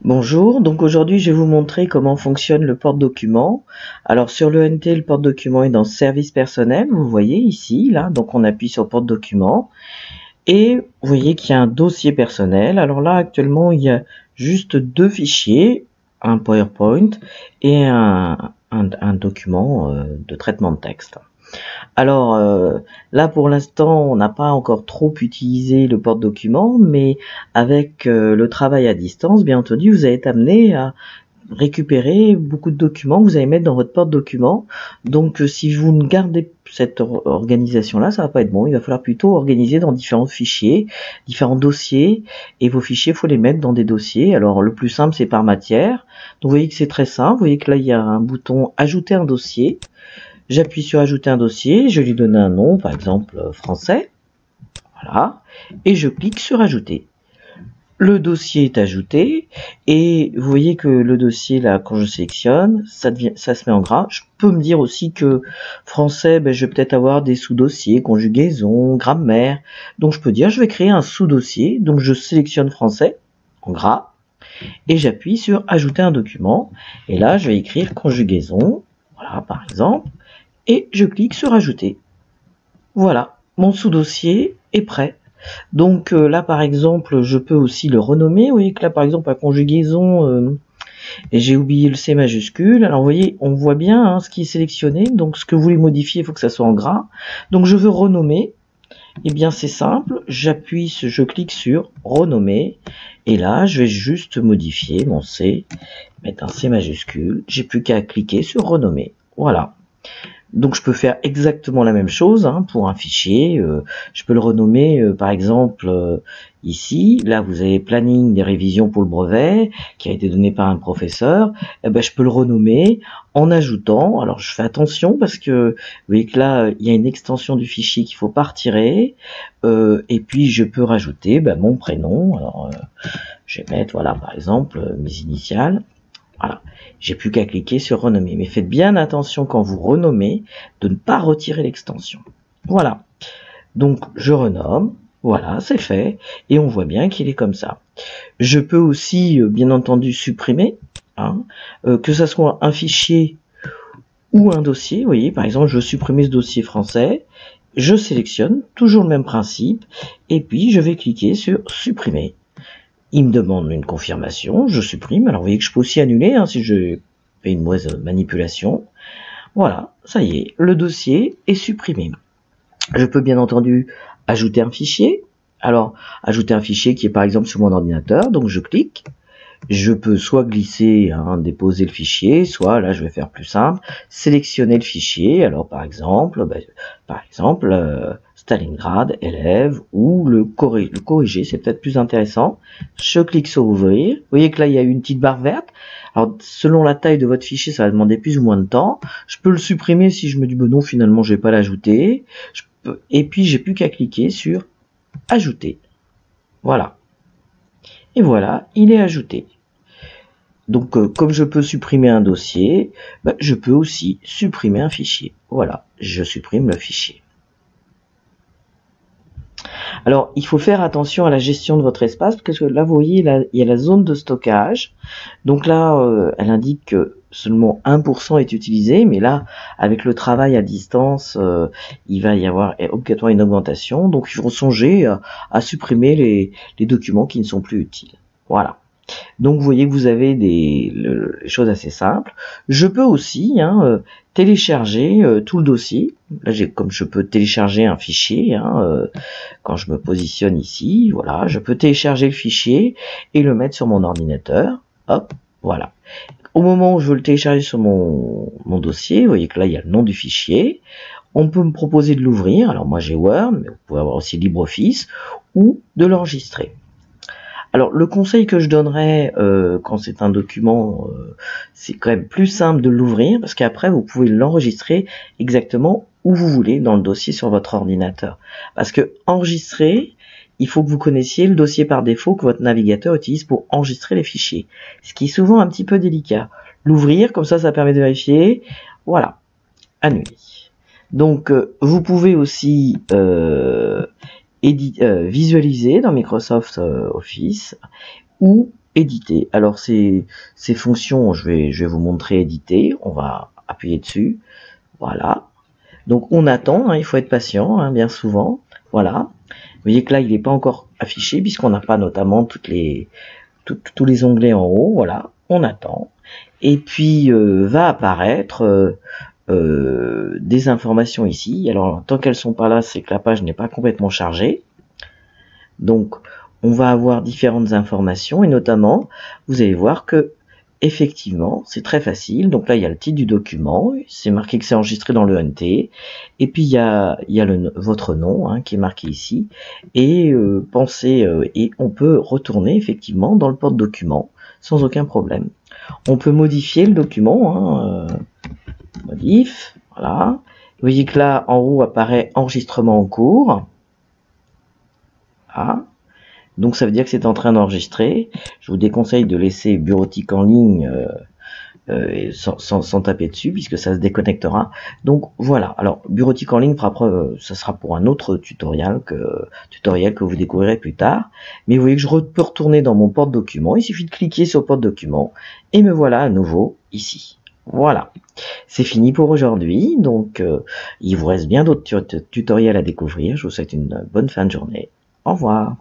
Bonjour, donc aujourd'hui je vais vous montrer comment fonctionne le porte-document. Alors sur l'ENT, le porte-document est dans service personnel, vous voyez ici, là, donc on appuie sur porte-document et vous voyez qu'il y a un dossier personnel. Alors là actuellement il y a juste deux fichiers, un PowerPoint et un document de traitement de texte. Alors là pour l'instant on n'a pas encore trop utilisé le porte-document, mais avec le travail à distance, bien entendu, vous allez être amené à récupérer beaucoup de documents que vous allez mettre dans votre porte-document. Donc si vous ne gardez cette organisation-là, ça va pas être bon. Il va falloir plutôt organiser dans différents fichiers, différents dossiers, et vos fichiers, il faut les mettre dans des dossiers. Alors le plus simple, c'est par matière. Donc vous voyez que c'est très simple. Vous voyez que là, il y a un bouton ajouter un dossier. J'appuie sur ajouter un dossier, je lui donne un nom, par exemple français, voilà, et je clique sur ajouter. Le dossier est ajouté, et vous voyez que le dossier, là, quand je sélectionne, ça se met en gras. Je peux me dire aussi que français, je vais peut-être avoir des sous-dossiers, conjugaison, grammaire, donc je peux dire, je vais créer un sous-dossier, donc je sélectionne français, en gras, et j'appuie sur ajouter un document, et là, je vais écrire conjugaison, voilà, par exemple, et je clique sur ajouter. Voilà, mon sous-dossier est prêt. Donc là par exemple je peux aussi le renommer. Vous voyez que là par exemple à conjugaison j'ai oublié le C majuscule. Alors vous voyez, on voit bien ce qui est sélectionné. Donc ce que vous voulez modifier, il faut que ça soit en gras. Donc je veux renommer. Eh bien c'est simple, je clique sur renommer, et là je vais juste modifier mon C, mettre un C majuscule. J'ai plus qu'à cliquer sur renommer. Voilà. Donc je peux faire exactement la même chose pour un fichier. Je peux le renommer par exemple ici. Là vous avez planning des révisions pour le brevet qui a été donné par un professeur. Je peux le renommer en ajoutant. Alors je fais attention parce que vous voyez que là il y a une extension du fichier qu'il faut pas retirer. Et puis je peux rajouter mon prénom. Alors je vais mettre voilà par exemple mes initiales. Voilà, j'ai plus qu'à cliquer sur renommer. Mais faites bien attention quand vous renommez de ne pas retirer l'extension. Voilà, donc je renomme, voilà, c'est fait, et on voit bien qu'il est comme ça. Je peux aussi, bien entendu, supprimer, que ça soit un fichier ou un dossier. Vous voyez, par exemple, je veux supprimer ce dossier français, je sélectionne, toujours le même principe, et puis je vais cliquer sur supprimer. Il me demande une confirmation, je supprime. Alors vous voyez que je peux aussi annuler si je fais une mauvaise manipulation. Voilà, ça y est, le dossier est supprimé. Je peux bien entendu ajouter un fichier. Alors, ajouter un fichier qui est par exemple sur mon ordinateur, donc je clique. Je peux soit glisser, déposer le fichier, soit là je vais faire plus simple, sélectionner le fichier. Alors par exemple, Stalingrad, élève, ou le corriger, c'est peut-être plus intéressant. Je clique sur ouvrir. Vous voyez que là il y a une petite barre verte. Alors selon la taille de votre fichier, ça va demander plus ou moins de temps. Je peux le supprimer si je me dis non, finalement je vais pas l'ajouter. Et puis j'ai plus qu'à cliquer sur ajouter. Voilà. Et voilà, il est ajouté. Donc comme je peux supprimer un dossier, je peux aussi supprimer un fichier. Voilà, je supprime le fichier. Alors il faut faire attention à la gestion de votre espace, parce que là vous voyez, là, il y a la zone de stockage. Donc là elle indique que seulement 1% est utilisé, mais là avec le travail à distance il va y avoir obligatoirement une augmentation. Donc il faut songer à supprimer les documents qui ne sont plus utiles. Voilà. Donc vous voyez que vous avez des choses assez simples. Je peux aussi télécharger tout le dossier. Là, comme je peux télécharger un fichier, quand je me positionne ici, voilà, je peux télécharger le fichier et le mettre sur mon ordinateur. Hop, voilà. Au moment où je veux le télécharger sur mon dossier, vous voyez que là, il y a le nom du fichier. On peut me proposer de l'ouvrir. Alors moi, j'ai Word, mais vous pouvez avoir aussi LibreOffice, ou de l'enregistrer. Alors le conseil que je donnerais quand c'est un document, c'est quand même plus simple de l'ouvrir, parce qu'après vous pouvez l'enregistrer exactement où vous voulez dans le dossier sur votre ordinateur. Parce que enregistrer, il faut que vous connaissiez le dossier par défaut que votre navigateur utilise pour enregistrer les fichiers, ce qui est souvent un petit peu délicat. L'ouvrir, comme ça permet de vérifier, voilà, annuler. Donc vous pouvez aussi visualiser dans Microsoft Office, ou éditer. Alors ces fonctions, je vais vous montrer éditer. On va appuyer dessus. Voilà. Donc on attend, hein, il faut être patient, hein, bien souvent. Voilà. Vous voyez que là, il n'est pas encore affiché puisqu'on n'a pas notamment tous les onglets en haut. Voilà. On attend. Et puis va apparaître des informations ici. Alors tant qu'elles sont pas là, c'est que la page n'est pas complètement chargée. Donc on va avoir différentes informations et notamment vous allez voir que effectivement c'est très facile. Donc là il y a le titre du document, c'est marqué que c'est enregistré dans le NT, et puis il y a votre nom, hein, qui est marqué ici, et et on peut retourner effectivement dans le porte-document sans aucun problème. On peut modifier le document, hein, modif, voilà. Vous voyez que là en haut apparaît enregistrement en cours. Voilà. Donc ça veut dire que c'est en train d'enregistrer. Je vous déconseille de laisser bureautique en ligne sans taper dessus, puisque ça se déconnectera. Donc voilà, alors bureautique en ligne, ça sera pour un autre tutoriel que vous découvrirez plus tard. Mais vous voyez que je peux retourner dans mon porte-document. Il suffit de cliquer sur porte-document et me voilà à nouveau ici. Voilà, c'est fini pour aujourd'hui. Donc il vous reste bien d'autres tutoriels à découvrir. Je vous souhaite une bonne fin de journée. Au revoir.